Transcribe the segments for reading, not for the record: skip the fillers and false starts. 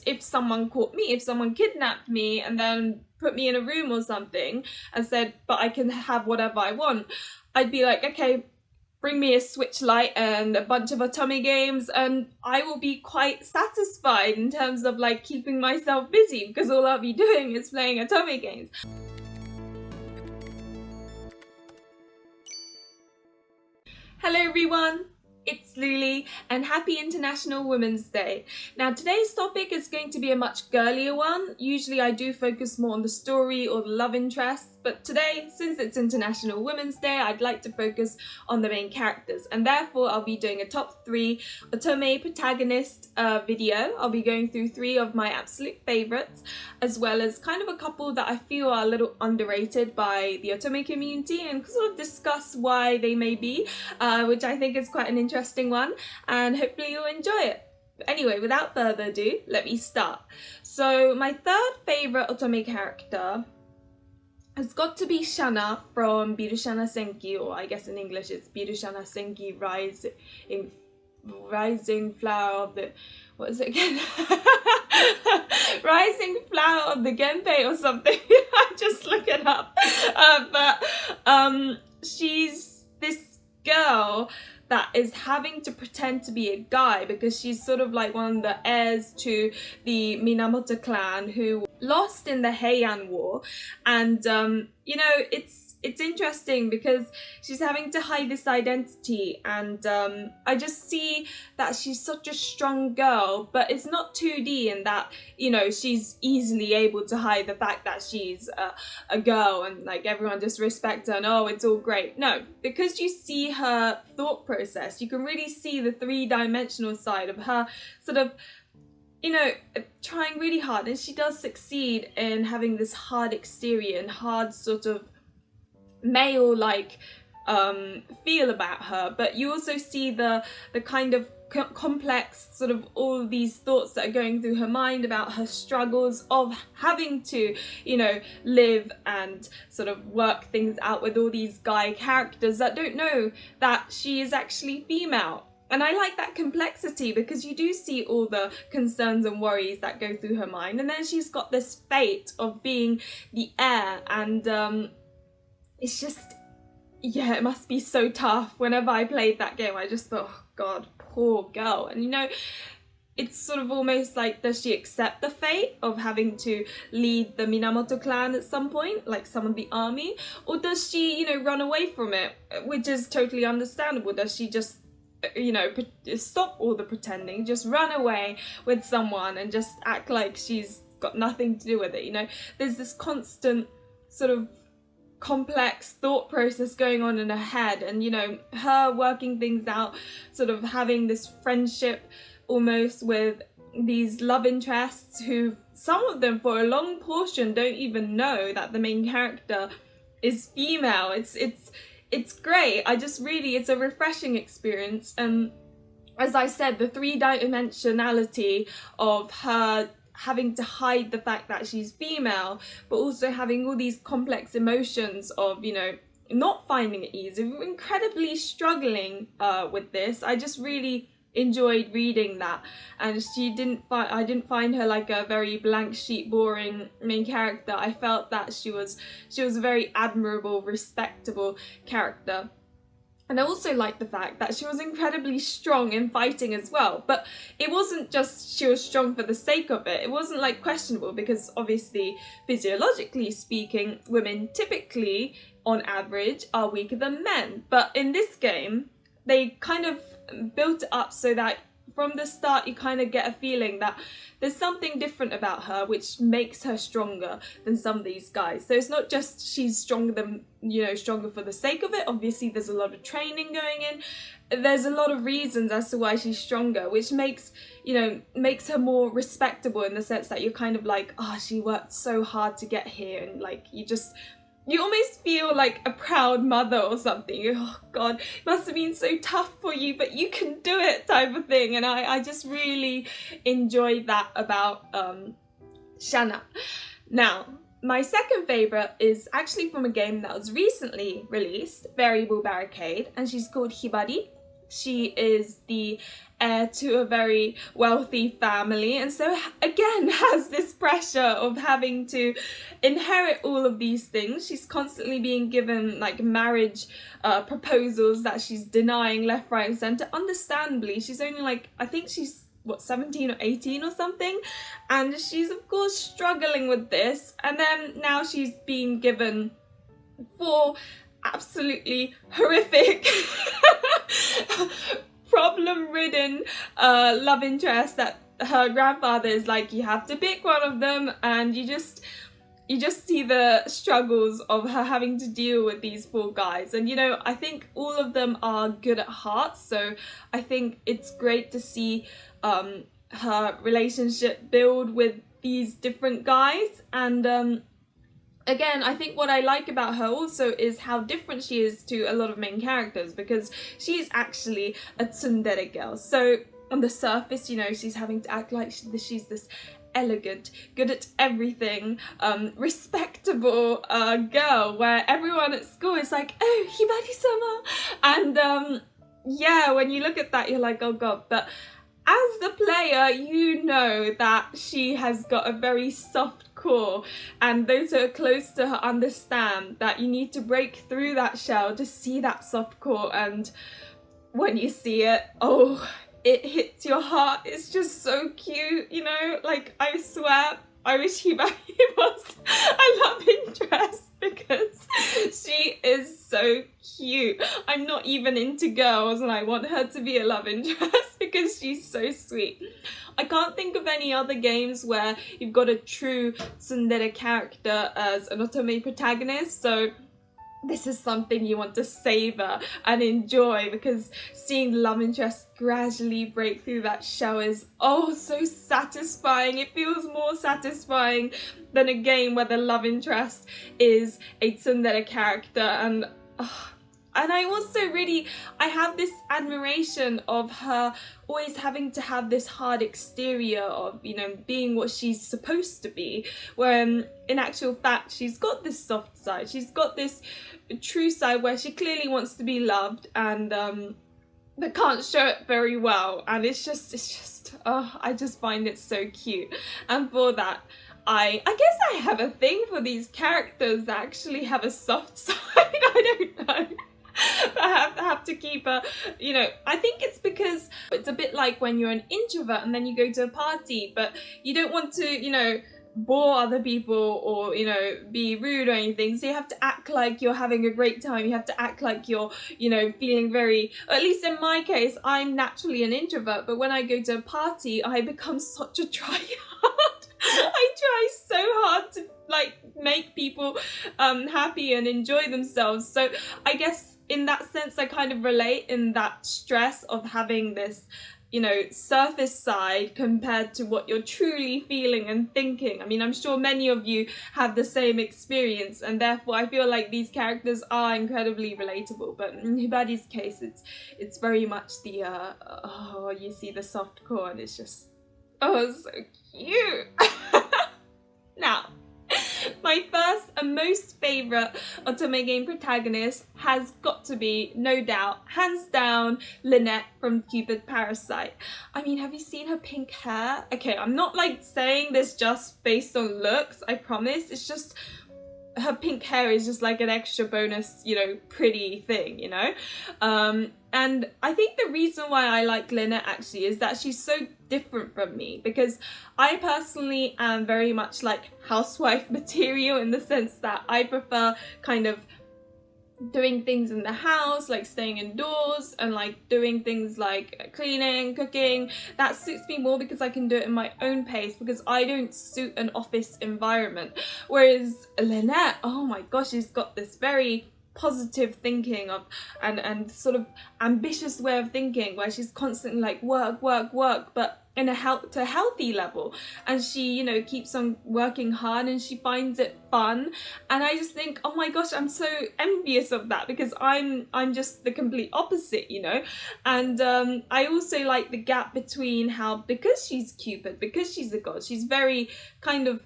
if someone caught me, if someone kidnapped me and then put me in a room or something and said, but I can have whatever I want, I'd be like, okay, bring me a Switch Lite and a bunch of Otome games and I will be quite satisfied in terms of like keeping myself busy, because all I'll be doing is playing Otome games. Hello everyone, it's Luli and happy International Women's Day. Now today's topic is going to be a much girlier one. Usually I do focus more on the story or the love interests, but today, since it's International Women's Day, I'd like to focus on the main characters, and therefore I'll be doing a top 3 Otome protagonist video. I'll be going through 3 of my absolute favourites, as well as kind of a couple that I feel are a little underrated by the Otome community, and sort of discuss why they may be, which I think is quite an interesting one, and hopefully you'll enjoy it. But anyway, without further ado, let me start. So my third favourite Otome character has got to be Shana from Birushana Senki, or I guess in English it's Birushana Senki Rising Flower of the... what is it again? Rising Flower of the Genpei or something. I just look it up. But she's this girl that is having to pretend to be a guy because she's sort of like one of the heirs to the Minamoto clan who lost in the Heian War, and you know, it's interesting because she's having to hide this identity, and I just see that she's such a strong girl, but it's not 2D in that, you know, she's easily able to hide the fact that she's a girl and like everyone just respects her and oh, it's all great. No, because you see her thought process, you can really see the 3-dimensional side of her sort of, you know, trying really hard, and she does succeed in having this hard exterior and hard sort of male-like feel about her, but you also see the kind of complex sort of all these thoughts that are going through her mind about her struggles of having to, you know, live and sort of work things out with all these guy characters that don't know that she is actually female. And I like that complexity because you do see all the concerns and worries that go through her mind, and then she's got this fate of being the heir, and it's just, yeah, it must be so tough. Whenever I played that game, I just thought, oh God, poor girl. And you know, it's sort of almost like, does she accept the fate of having to lead the Minamoto clan at some point, like some of the army? Or does she, you know, run away from it, which is totally understandable? Does she just, you know, stop all the pretending, just run away with someone and just act like she's got nothing to do with it? You know, there's this constant sort of complex thought process going on in her head, and you know, her working things out, sort of having this friendship almost with these love interests who, some of them for a long portion don't even know that the main character is female. It's great. I just really, it's a refreshing experience, and as I said, the 3-dimensionality of her having to hide the fact that she's female, but also having all these complex emotions of, you know, not finding it easy, incredibly struggling with this. I just really enjoyed reading that, and I didn't find her like a very blank sheet, boring main character. I felt that she was a very admirable, respectable character. And I also liked the fact that she was incredibly strong in fighting as well. But it wasn't just she was strong for the sake of it. It wasn't like questionable, because obviously, physiologically speaking, women typically, on average, are weaker than men. But in this game, they kind of built it up so that from the start you kind of get a feeling that there's something different about her which makes her stronger than some of these guys. So it's not just she's stronger than, you know, stronger for the sake of it. Obviously there's a lot of training going in. There's a lot of reasons as to why she's stronger, which makes, you know, makes her more respectable in the sense that you're kind of like, oh, she worked so hard to get here, and like you almost feel like a proud mother or something. Oh God, it must have been so tough for you, but you can do it, type of thing. And I just really enjoyed that about Shana. Now, my second favourite is actually from a game that was recently released, Variable Barricade, and she's called Hibari She is the heir to a very wealthy family, and so again has this pressure of having to inherit all of these things. She's constantly being given like marriage proposals that she's denying left, right and centre. Understandably, she's only like, I think she's 17 or 18 or something, and she's of course struggling with this. And then now she's being given 4 absolutely horrific problem-ridden love interests that her grandfather is like, you have to pick one of them, and you just see the struggles of her having to deal with these 4 guys. And you know, I think all of them are good at heart, so I think it's great to see her relationship build with these different guys. And again, I think what I like about her also is how different she is to a lot of main characters, because she's actually a tsundere girl. So on the surface, you know, she's having to act like she's this elegant, good at everything, respectable girl, where everyone at school is like, oh, Hibari-sama. And yeah, when you look at that, you're like, oh god. But as the player, you know that she has got a very soft core, and those who are close to her understand that you need to break through that shell to see that soft core. And when you see it, oh, it hits your heart. It's just so cute, you know, like, I swear I wish Hibari was a love interest, because she is so cute. I'm not even into girls and I want her to be a love interest because she's so sweet. I can't think of any other games where you've got a true tsundere character as an Otome protagonist, so this is something you want to savor and enjoy, because seeing the love interest gradually break through that shell is oh so satisfying. It feels more satisfying than a game where the love interest is a tsundere character. And I also I have this admiration of her always having to have this hard exterior of, you know, being what she's supposed to be, when in actual fact she's got this soft side, she's got this true side where she clearly wants to be loved, and but can't show it very well. And it's just I just find it so cute. And for that, I guess I have a thing for these characters that actually have a soft side. I don't know. I have to keep a, you know, I think it's because it's a bit like when you're an introvert and then you go to a party, but you don't want to, you know, bore other people or, you know, be rude or anything, so you have to act like you're having a great time. You have to act like you're, you know, feeling very, or at least in my case, I'm naturally an introvert, but when I go to a party I become such a tryhard. I try so hard to like make people happy and enjoy themselves. So I guess in that sense I kind of relate in that stress of having this, you know, surface side compared to what you're truly feeling and thinking. I mean, I'm sure many of you have the same experience, and therefore I feel like these characters are incredibly relatable. But in Hibari's case, it's very much the oh, you see the soft core and it's just oh so cute. Now, my first and most favourite Otome game protagonist has got to be, no doubt, hands down, Lynette from Cupid Parasite. I mean, have you seen her pink hair? Okay, I'm not like saying this just based on looks, I promise. It's just her pink hair is just like an extra bonus, you know, pretty thing, you know? And I think the reason why I like Lynette actually is that she's so different from me, because I personally am very much like housewife material, in the sense that I prefer kind of doing things in the house, like staying indoors and like doing things like cleaning, cooking. That suits me more because I can do it in my own pace, because I don't suit an office environment. Whereas Lynette, oh my gosh, she's got this very positive thinking of and sort of ambitious way of thinking, where she's constantly like work, but in a healthy level, and she, you know, keeps on working hard and she finds it fun. And I just think, oh my gosh, I'm so envious of that, because I'm just the complete opposite, you know. And I also like the gap between how, because she's Cupid, because she's a god, she's very kind of,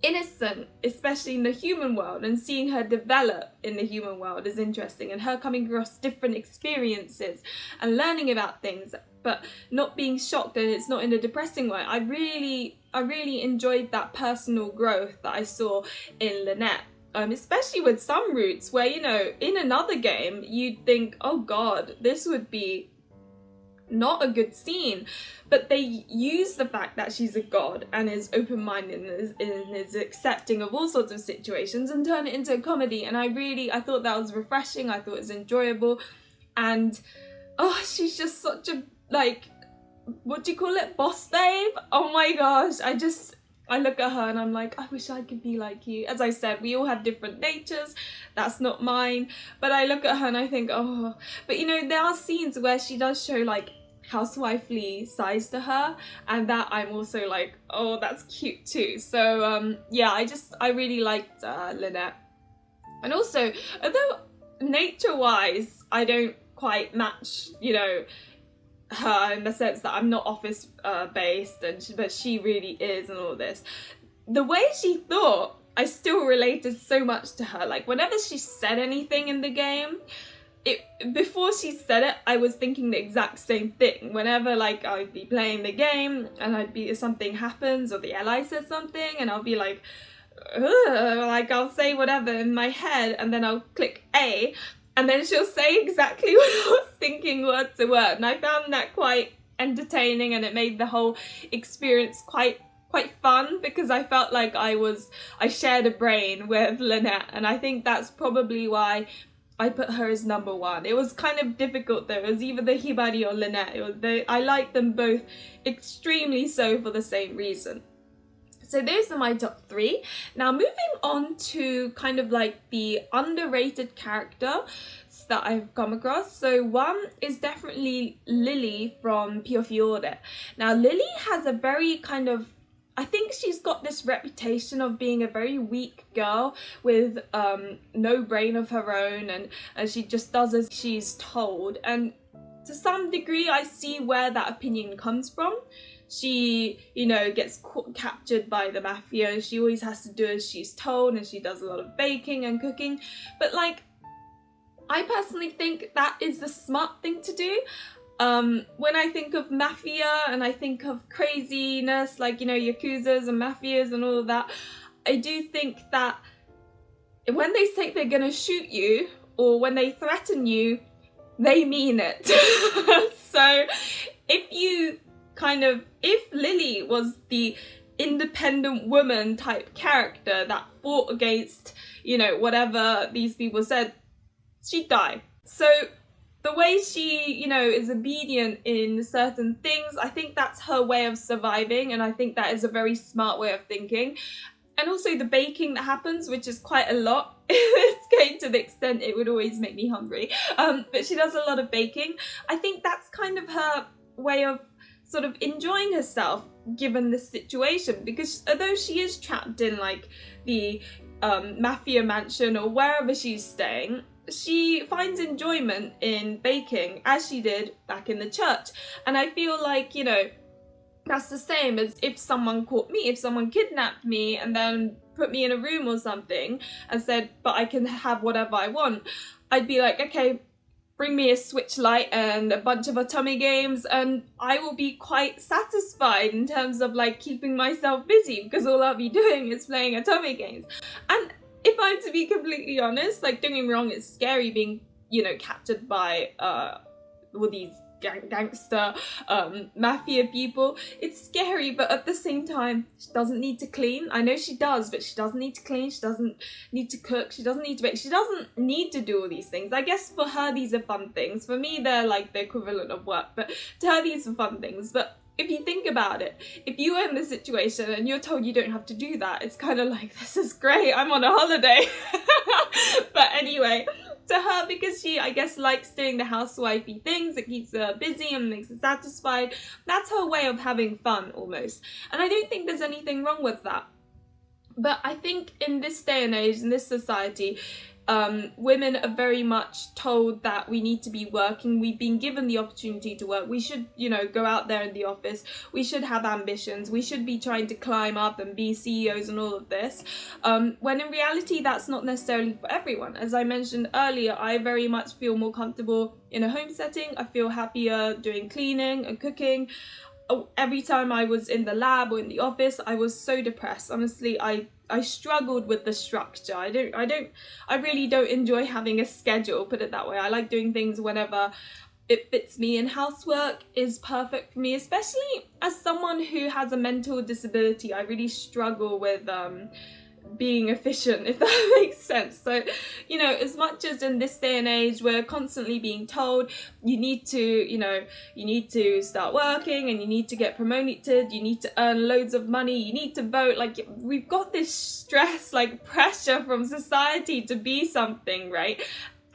innocent, especially in the human world, and seeing her develop in the human world is interesting, and her coming across different experiences and learning about things, but not being shocked, and it's not in a depressing way. I really enjoyed that personal growth that I saw in Lynette. Especially with some routes where, you know, in another game you'd think, oh god, this would be not a good scene, but they use the fact that she's a god and is open-minded and is accepting of all sorts of situations and turn it into a comedy. And I thought that was refreshing. I thought it was enjoyable, and oh, she's just such a, like, what do you call it, boss babe? Oh my gosh, I look at her and I'm like, I wish I could be like you. As I said, we all have different natures. That's not mine. But I look at her and I think, oh. But you know, there are scenes where she does show like housewifely sides to her, and that I'm also like, oh, that's cute too. So yeah, I really liked Lynette. And also, although nature-wise I don't quite match, you know, her in the sense that I'm not office based, but she really is, and all this. The way she thought, I still related so much to her. Like whenever she said anything in the game, before she said it, I was thinking the exact same thing. Whenever like I'd be playing the game and something happens or the ally says something, and I'll be like, ugh, like I'll say whatever in my head, and then I'll click A. And then she'll say exactly what I was thinking word to word. And I found that quite entertaining, and it made the whole experience quite fun, because I felt like I shared a brain with Lynette. And I think that's probably why I put her as number one. It was kind of difficult though. It was either the Hibari or Lynette. I like them both extremely so for the same reason. So those are my top 3. Now moving on to kind of like the underrated character that I've come across. So one is definitely Lily from Pio Fiore. Now Lily has a very kind of, I think she's got this reputation of being a very weak girl with no brain of her own, and she just does as she's told. And to some degree I see where that opinion comes from. She, you know, gets captured by the mafia. She always has to do as she's told, and she does a lot of baking and cooking. But like, I personally think that is the smart thing to do. When I think of mafia and I think of craziness, like, you know, yakuzas and mafias and all of that, I do think that when they say they're gonna shoot you or when they threaten you, they mean it. So if Lily was the independent woman type character that fought against, you know, whatever these people said, she'd die. So the way she, you know, is obedient in certain things, I think that's her way of surviving, and I think that is a very smart way of thinking. And also the baking that happens, which is quite a lot. It's going to the extent it would always make me hungry. But she does a lot of baking. I think that's kind of her way of sort of enjoying herself given this situation, because although she is trapped in like the mafia mansion or wherever she's staying, she finds enjoyment in baking, as she did back in the church. And I feel like, you know, that's the same as if someone caught me, if someone kidnapped me and then put me in a room or something and said, but I can have whatever I want, I'd be like, okay, bring me a Switch Lite and a bunch of Otome games, and I will be quite satisfied in terms of like keeping myself busy, because all I'll be doing is playing Otome games. And if I'm to be completely honest, like, don't get me wrong, it's scary being, you know, captured by all these gangster mafia people. It's scary, but at the same time, she doesn't need to clean. I know she does, but she doesn't need to clean, she doesn't need to cook, she doesn't need to bake, she doesn't need to do all these things. I guess for her these are fun things. For me they're like the equivalent of work, but to her these are fun things. But if you think about it, if you were in this situation and you're told you don't have to do that, it's kind of like, this is great, I'm on a holiday. But anyway, to her, because she, I guess, likes doing the housewifey things, it keeps her busy and makes her satisfied, that's her way of having fun almost. And I don't think there's anything wrong with that. But I think in this day and age, in this society, women are very much told that we need to be working. We've been given the opportunity to work. We should, you know, go out there in the office. We should have ambitions. We should be trying to climb up and be CEOs and all of this. When in reality, that's not necessarily for everyone. As I mentioned earlier, I very much feel more comfortable in a home setting. I feel happier doing cleaning and cooking. Every time I was in the lab or in the office, I was so depressed. Honestly, I struggled with the structure. I really don't enjoy having a schedule, put it that way. I like doing things whenever it fits me, and housework is perfect for me, especially as someone who has a mental disability. I really struggle with being efficient, if that makes sense. So, you know, as much as in this day and age we're constantly being told you need to start working and you need to get promoted, you need to earn loads of money, you need to vote, like we've got this stress, like pressure from society to be something, right?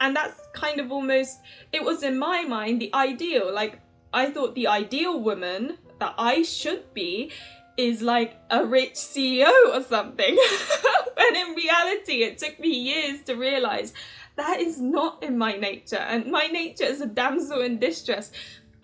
And that's kind of almost, it was in my mind the ideal. Like I thought the ideal woman that I should be is like a rich CEO or something. When in reality, it took me years to realize that is not in my nature. And my nature is a damsel in distress.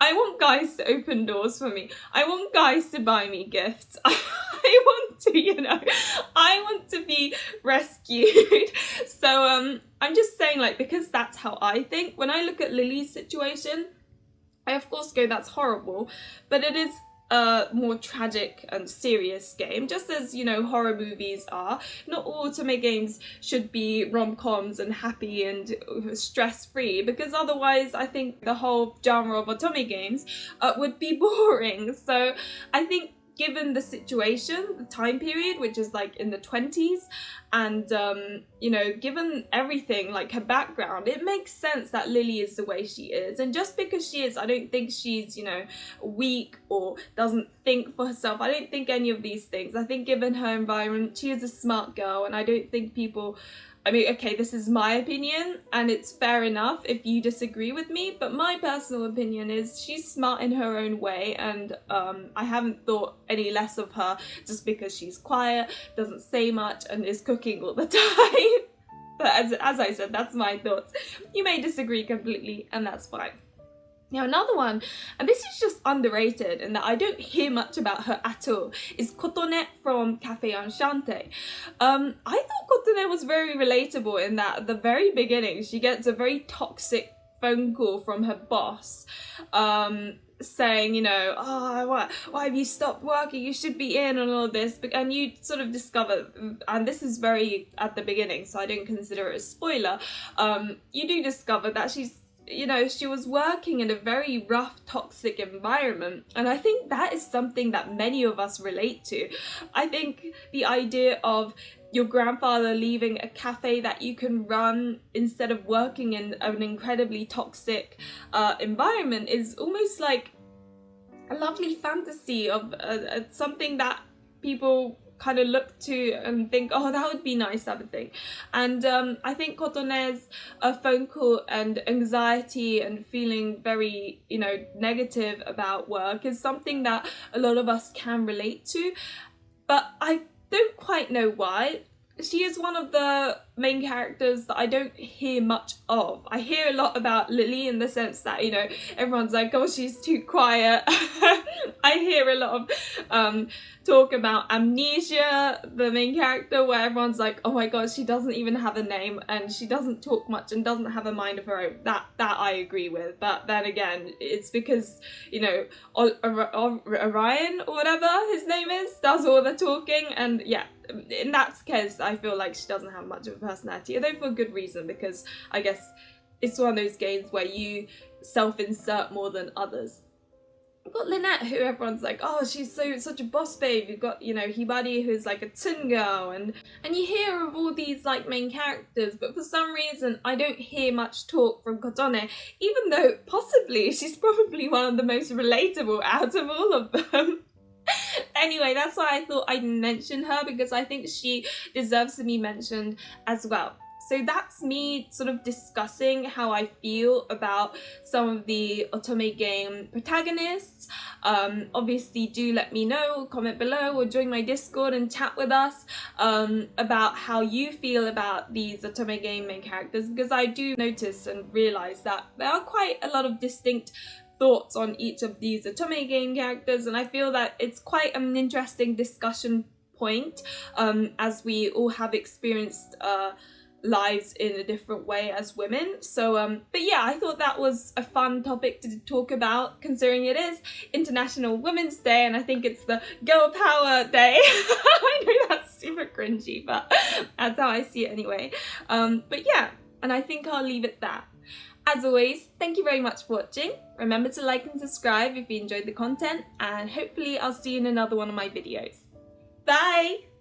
I want guys to open doors for me. I want guys to buy me gifts. I want to, I want to be rescued. So I'm just saying, like, because that's how I think. When I look at Lily's situation, I of course go, that's horrible, but it is a more tragic and serious game, just as, you know, horror movies are. Not all Otome games should be rom-coms and happy and stress-free, because otherwise I think the whole genre of Otome games would be boring. So I think given the situation, the time period, which is like in the 20s, and you know, given everything, like her background, it makes sense that Lily is the way she is. And just because she is, I don't think she's, you know, weak or doesn't think for herself. I don't think any of these things. I think given her environment, she is a smart girl, and I don't think people, I mean, okay, this is my opinion, and it's fair enough if you disagree with me, but my personal opinion is she's smart in her own way, and I haven't thought any less of her just because she's quiet, doesn't say much, and is cooking all the time. But as I said, that's my thoughts. You may disagree completely, and that's fine. Now another one, and this is just underrated and that I don't hear much about her at all, is Kotone from Cafe Enchante. I thought Kotone was very relatable in that at the very beginning she gets a very toxic phone call from her boss, saying, you know, oh, why have you stopped working? You should be in and all this. And you sort of discover, and this is very at the beginning, so I don't consider it a spoiler, you do discover that she's, you know, she was working in a very rough, toxic environment. And I think that is something that many of us relate to. I think the idea of your grandfather leaving a cafe that you can run instead of working in an incredibly toxic environment is almost like a lovely fantasy of something that people kind of look to and think, oh, that would be nice, type of thing. And I think Kotone's phone call and anxiety and feeling very, you know, negative about work is something that a lot of us can relate to, but I don't quite know why. She is one of the main characters that I don't hear much of. I hear a lot about Lily in the sense that, you know, everyone's like, oh, she's too quiet. I hear a lot of talk about Amnesia, the main character, where everyone's like, oh my god, she doesn't even have a name and she doesn't talk much and doesn't have a mind of her own. That I agree with, but then again, it's because, you know, Orion or whatever his name is does all the talking, and yeah, in that case I feel like she doesn't have much of a personality, although for a good reason, because I guess it's one of those games where you self-insert more than others. We've got Lynette, who everyone's like, oh, she's such a boss babe. You've got, you know, Hibari, who's like a tsun girl, and you hear of all these like main characters, but for some reason I don't hear much talk from Kotone, even though possibly she's probably one of the most relatable out of all of them. Anyway, that's why I thought I'd mention her, because I think she deserves to be mentioned as well. So that's me sort of discussing how I feel about some of the Otome game protagonists. Obviously do let me know, comment below or join my Discord and chat with us about how you feel about these Otome game main characters, because I do notice and realise that there are quite a lot of distinct thoughts on each of these Otome game characters, and I feel that it's quite an interesting discussion point as we all have experienced lives in a different way as women. So but yeah, I thought that was a fun topic to talk about, considering it is International Women's Day and I think it's the girl power day. I know that's super cringy, but that's how I see it anyway. But yeah, and I think I'll leave it there. As always, thank you very much for watching. Remember to like and subscribe if you enjoyed the content, and hopefully I'll see you in another one of my videos. Bye!